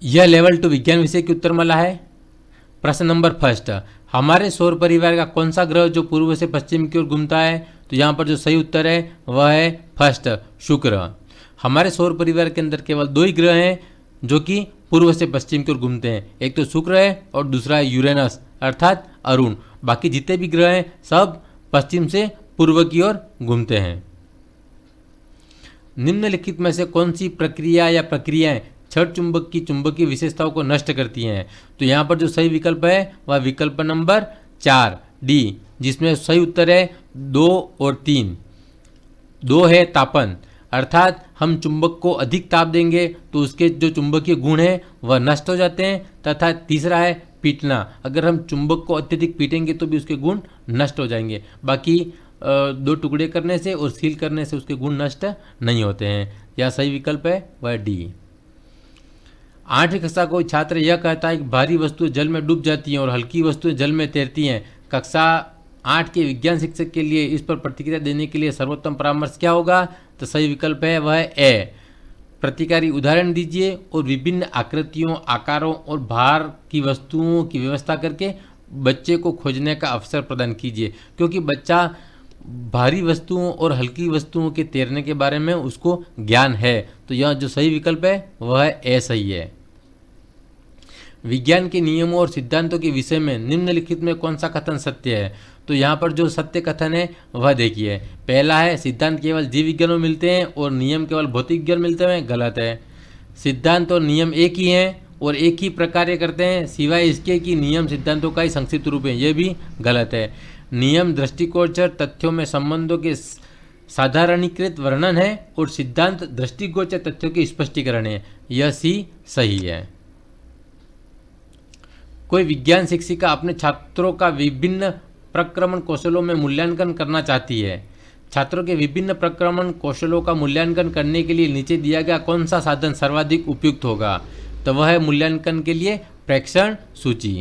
यह लेवल 2 विज्ञान विषय की उत्तरमाला है। प्रश्न नंबर फर्स्ट, हमारे सौर परिवार का कौन सा ग्रह जो पूर्व से पश्चिम की ओर घूमता है? तो यहाँ पर जो सही उत्तर है वह है फर्स्ट, शुक्र। हमारे सौर परिवार के अंदर केवल 2 ही ग्रह हैं जो कि पूर्व से पश्चिम की ओर घूमते हैं, एक तो शुक्र है और दूसरा है यूरेनस अर्थात अरुण। बाकी जितने भी ग्रह हैं सब पश्चिम से पूर्व की ओर घूमते हैं। निम्नलिखित में से कौन सी प्रक्रिया या प्रक्रियाएं छड़ चुंबक की चुंबकीय विशेषताओं को नष्ट करती हैं? तो यहाँ पर जो सही विकल्प है वह विकल्प नंबर 4 डी, जिसमें सही उत्तर है 2 और 3। 2 है तापन, अर्थात हम चुंबक को अधिक ताप देंगे तो उसके जो चुंबकीय गुण हैं वह नष्ट हो जाते हैं, तथा तीसरा है पीटना, अगर हम चुंबक को अत्यधिक पीटेंगे तो भी उसके गुण नष्ट हो जाएंगे। बाकी 2 टुकड़े करने से और सील करने से उसके गुण नष्ट नहीं होते हैं। यह सही विकल्प है वह डी। 8वीं कक्षा कोई छात्र यह कहता है कि भारी वस्तुएं जल में डूब जाती हैं और हल्की वस्तुएं जल में तैरती हैं। कक्षा 8 के विज्ञान शिक्षक के लिए इस पर प्रतिक्रिया देने के लिए सर्वोत्तम परामर्श क्या होगा? तो सही विकल्प है वह ए, प्रतिकारी उदाहरण दीजिए और विभिन्न आकृतियों, आकारों और भार की वस्तुओं की व्यवस्था करके बच्चे को खोजने का अवसर प्रदान कीजिए, क्योंकि बच्चा भारी वस्तुओं और हल्की वस्तुओं के तैरने के बारे में उसको ज्ञान है। तो यह जो सही विकल्प है वह ए सही है। विज्ञान के नियमों और सिद्धांतों के विषय में निम्नलिखित में कौन सा कथन सत्य है? तो यहाँ पर जो सत्य कथन है वह देखिए, पहला है सिद्धांत केवल जीव विज्ञान में मिलते हैं और नियम केवल भौतिक विज्ञान मिलते हैं। गलत है। सिद्धांत और नियम एक ही हैं और एक ही प्रकार करते हैं, सिवाय इसके कि नियम सिद्धांतों का ही संक्षिप्त रूप है, यह भी गलत है। नियम दृष्टिगोचर तथ्यों में संबंधों के साधारणीकृत वर्णन है और सिद्धांत दृष्टिगोचर तथ्यों के स्पष्टीकरण है, यह सी सही है। कोई विज्ञान शिक्षिका अपने छात्रों का विभिन्न प्रक्रमण कौशलों में मूल्यांकन करना चाहती है। छात्रों के विभिन्न प्रक्रमण कौशलों का मूल्यांकन करने के लिए नीचे दिया गया कौन सा साधन सर्वाधिक उपयुक्त होगा? तो वह है मूल्यांकन के लिए प्रेक्षण सूची।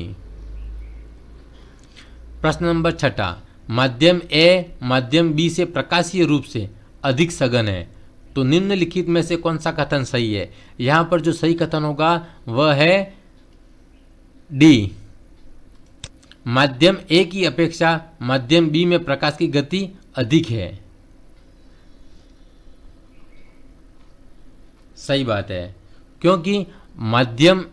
प्रश्न नंबर 6, माध्यम ए माध्यम बी से प्रकाशीय रूप से अधिक सघन है, तो निम्नलिखित में से कौन सा कथन सही है? यहाँ पर जो सही कथन होगा वह है डी, माध्यम ए की अपेक्षा माध्यम बी में प्रकाश की गति अधिक है। सही बात है, क्योंकि माध्यम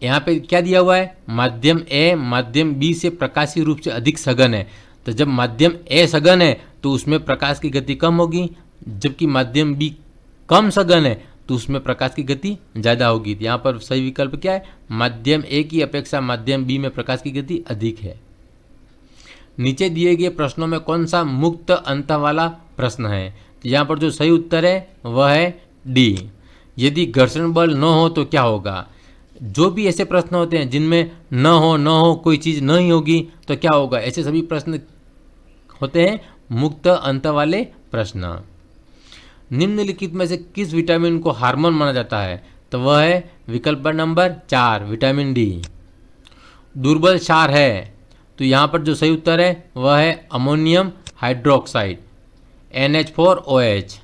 यहाँ पे क्या दिया हुआ है? माध्यम ए माध्यम बी से प्रकाशीय रूप से अधिक सघन है, तो जब माध्यम ए सघन है तो उसमें प्रकाश की गति कम होगी, जबकि माध्यम बी कम सघन है तो उसमें प्रकाश की गति ज़्यादा होगी। यहाँ पर सही विकल्प क्या है? माध्यम ए की अपेक्षा माध्यम बी में प्रकाश की गति अधिक है। नीचे दिए गए प्रश्नों में कौन सा मुक्त अंत वाला प्रश्न है? यहाँ पर जो सही उत्तर है वह है डी, यदि घर्षण बल न हो तो क्या होगा? जो भी ऐसे प्रश्न होते हैं जिनमें न हो कोई चीज़ नहीं होगी तो क्या होगा, ऐसे सभी प्रश्न होते हैं मुक्त अंत वाले प्रश्न। निम्नलिखित में से किस विटामिन को हार्मोन माना जाता है? तो वह है विकल्प नंबर 4 विटामिन डी। दुर्बल क्षार है, तो यहाँ पर जो सही उत्तर है वह है अमोनियम हाइड्रोक्साइड NH4OH।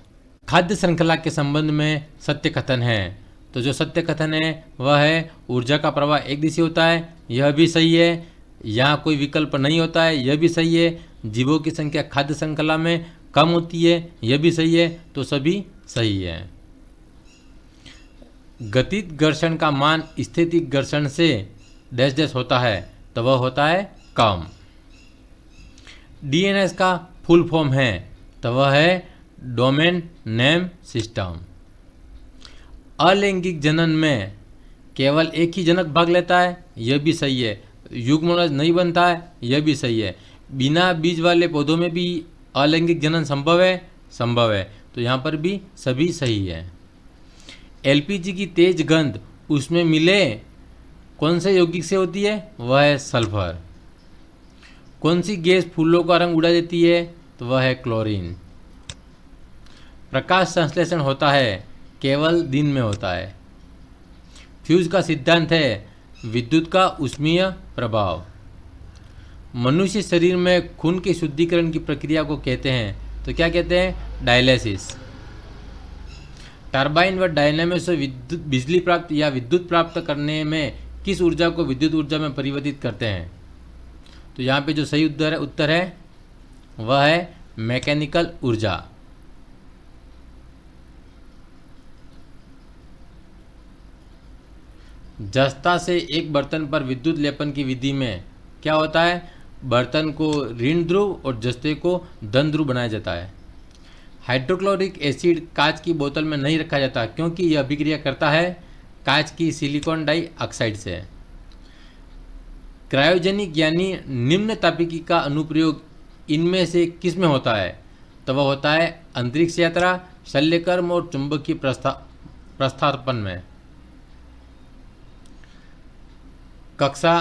खाद्य श्रृंखला के संबंध में सत्य कथन है, तो जो सत्य कथन है वह है ऊर्जा का प्रवाह एक दिशी होता है, यह भी सही है। यहाँ कोई विकल्प नहीं होता है, यह भी सही है। जीवों की संख्या खाद्य श्रृंखला में कम होती है, यह भी सही है। तो सभी सही है। गतिज घर्षण का मान स्थितिज घर्षण से डैश डैश होता है, तो वह होता है कम। DNS का फुल फॉर्म है, तो वह है डोमेन नेम सिस्टम। अलैंगिक जनन में केवल एक ही जनक भाग लेता है, यह भी सही है। युग्मनज नहीं बनता है, यह भी सही है। बिना बीज वाले पौधों में भी अलैंगिक जनन संभव है, तो यहाँ पर भी सभी सही है। LPG की तेज गंध उसमें मिले कौन से यौगिक से होती है? वह है सल्फर। कौन सी गैस फूलों का रंग उड़ा देती है? तो वह है क्लोरीन। प्रकाश संश्लेषण होता है केवल दिन में होता है। फ्यूज का सिद्धांत है विद्युत का ऊष्मीय प्रभाव। मनुष्य शरीर में खून के शुद्धिकरण की प्रक्रिया को कहते हैं, तो क्या कहते हैं? डायलिसिस। टरबाइन व डायनामो से विद्युत बिजली प्राप्त या विद्युत प्राप्त करने में किस ऊर्जा को विद्युत ऊर्जा में परिवर्तित करते हैं? तो यहाँ पे जो सही उत्तर है वह है मैकेनिकल ऊर्जा। जस्ता से एक बर्तन पर विद्युत लेपन की विधि में क्या होता है? बर्तन को ऋण ध्रुव और जस्ते को धन ध्रुव बनाया जाता है। हाइड्रोक्लोरिक एसिड कांच की बोतल में नहीं रखा जाता क्योंकि यह अभिक्रिया करता है कांच की सिलिकॉन डाइऑक्साइड से। क्रायोजेनिक यानी निम्न तापिकी का अनुप्रयोग इनमें से किस में होता है? तो वह होता है अंतरिक्ष यात्रा, शल्यकर्म और चुंबकीय प्रस्थापन में। कक्षा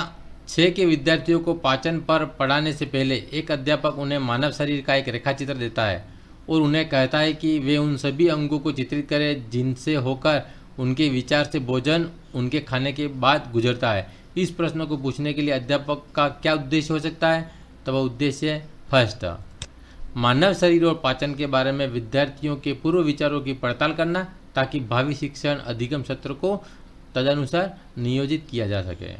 6 के विद्यार्थियों को पाचन पर पढ़ाने से पहले एक अध्यापक उन्हें मानव शरीर का एक रेखाचित्र देता है और उन्हें कहता है कि वे उन सभी अंगों को चित्रित करें जिनसे होकर उनके विचार से भोजन उनके खाने के बाद गुजरता है। इस प्रश्न को पूछने के लिए अध्यापक का क्या उद्देश्य हो सकता है? तो वह उद्देश्य फर्स्ट, मानव शरीर और पाचन के बारे में विद्यार्थियों के पूर्व विचारों की पड़ताल करना ताकि भावी शिक्षण अधिगम सत्र को तदनुसार नियोजित किया जा सके।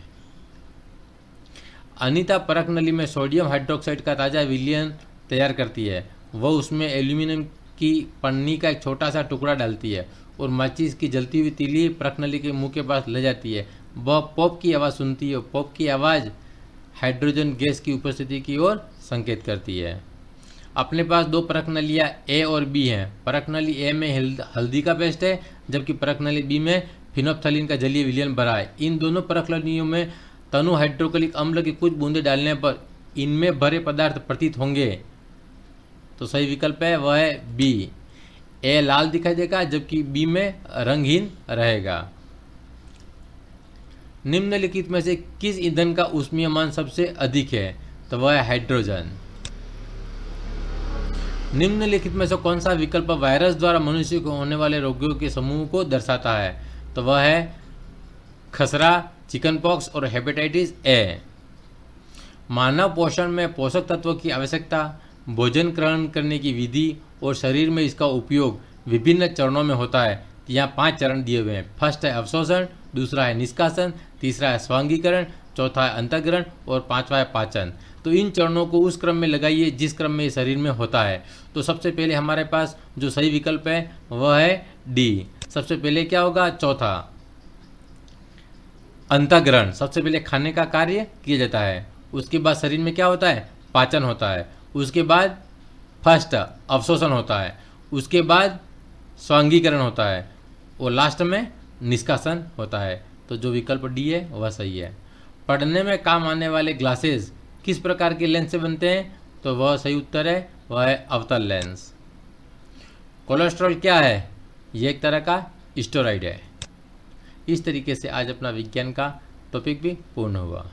अनीता परख नली में सोडियम हाइड्रोक्साइड का ताज़ा विलयन तैयार करती है। वह उसमें एल्यूमिनियम की पन्नी का एक छोटा सा टुकड़ा डालती है और माचिस की जलती हुई तीली परख नली के मुंह के पास ले जाती है। वह पॉप की आवाज़ सुनती है। पॉप की आवाज़ हाइड्रोजन गैस की उपस्थिति की ओर संकेत करती है। अपने पास दो परख नलियाँ ए और बी हैं। परख नली ए में हल्दी का पेस्ट है जबकि परख नली बी में फिनोप्थलीन का जलीय विलयन भरा है। इन दोनों परख नलियों में तनु हाइड्रोक्लोरिक अम्ल की कुछ बूंदें डालने पर इनमें भरे पदार्थ प्रतीत होंगे। तो सही विकल्प है वह है बी। ए लाल दिखाई देगा जबकि बी में रंगहीन रहेगा। निम्नलिखित में से किस ईंधन का ऊष्मीय मान सबसे अधिक है? तो वह है हाइड्रोजन। निम्नलिखित में से कौन सा विकल्प वायरस द्वारा मनुष्य को होने वाले रोगों के समूह को दर्शाता है? तो वह है खसरा, चिकन पॉक्स और हेपेटाइटिस ए। मानव पोषण में पोषक तत्वों की आवश्यकता, भोजन ग्रहण करने की विधि और शरीर में इसका उपयोग विभिन्न चरणों में होता है। यहाँ 5 चरण दिए हुए हैं। फर्स्ट है अवशोषण, दूसरा है निष्कासन, तीसरा है स्वांगीकरण, चौथा है अंतःग्रहण और 5वां है पाचन। तो इन चरणों को उस क्रम में लगाइए जिस क्रम में शरीर में होता है। तो सबसे पहले हमारे पास जो सही विकल्प है वह है डी। सबसे पहले क्या होगा? चौथा अंतःग्रहण। सबसे पहले खाने का कार्य किया जाता है। उसके बाद शरीर में क्या होता है? पाचन होता है। उसके बाद फर्स्ट अवशोषण होता है। उसके बाद स्वांगीकरण होता है और लास्ट में निष्कासन होता है। तो जो विकल्प डी है वह सही है। पढ़ने में काम आने वाले ग्लासेस किस प्रकार के लेंस से बनते हैं? तो वह सही उत्तर है वह है अवतल लेंस। कोलेस्ट्रॉल क्या है? यह एक तरह का स्टेरॉइड है। इस तरीके से आज अपना विज्ञान का टॉपिक भी पूर्ण हुआ।